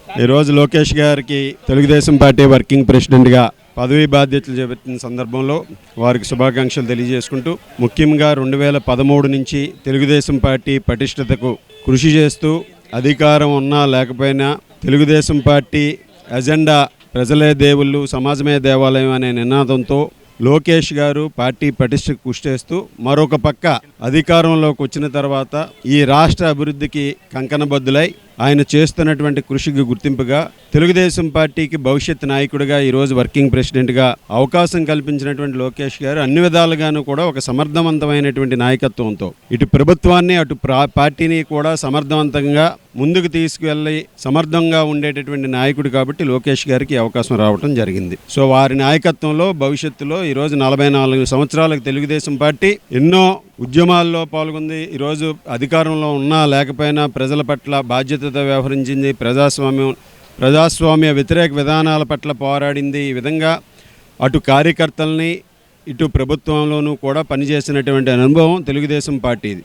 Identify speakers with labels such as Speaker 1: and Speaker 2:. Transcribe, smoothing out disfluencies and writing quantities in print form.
Speaker 1: ఈరోజు లోకేష్ గారికి Telugu Desam party working ప్రెసిడెంట్గా పదవీ బాధ్యతలు చేపట్టిన సందర్భంలో వారికి శుభాకాంక్షలు తెలియజేసుకుంటూ, ముఖ్యంగా 2013 నుంచి తెలుగుదేశం పార్టీ పటిష్టతకు కృషి చేస్తూ, అధికారం ఉన్నా లేకపోయినా తెలుగుదేశం పార్టీ ఎజెండా ప్రజలే దేవుళ్ళు, సమాజమే దేవాలయం అనే నినాదంతో లోకేష్ గారు పార్టీ పటిష్ట కృషి చేస్తూ, మరొక పక్క అధికారంలోకి వచ్చిన తర్వాత ఈ రాష్ట్ర అభివృద్ధికి కంకణబద్దులై ఆయన చేస్తున్నటువంటి కృషికి గుర్తింపుగా తెలుగుదేశం పార్టీకి భవిష్యత్ నాయకుడిగా ఈరోజు వర్కింగ్ ప్రెసిడెంట్గా అవకాశం కల్పించినటువంటి లోకేష్ గారు అన్ని విధాలుగాను కూడా ఒక సమర్థవంతమైనటువంటి నాయకత్వంతో ఇటు ప్రభుత్వాన్ని అటు పార్టీని కూడా సమర్థవంతంగా ముందుకు తీసుకువెళ్ళి సమర్థంగా ఉండేటటువంటి నాయకుడు కాబట్టి లోకేష్ గారికి అవకాశం రావడం జరిగింది. సో వారి నాయకత్వంలో భవిష్యత్తులో ఈరోజు 44 సంవత్సరాలకు తెలుగుదేశం పార్టీ ఎన్నో ఉద్యమాల్లో పాల్గొంది. ఈరోజు అధికారంలో ఉన్నా లేకపోయినా ప్రజల పట్ల బాధ్యతతో వ్యవహరించింది, ప్రజాస్వామ్య వ్యతిరేక విధానాల పట్ల పోరాడింది. ఈ విధంగా అటు కార్యకర్తల్ని ఇటు ప్రభుత్వంలోనూ కూడా పనిచేసినటువంటి అనుభవం తెలుగుదేశం పార్టీది.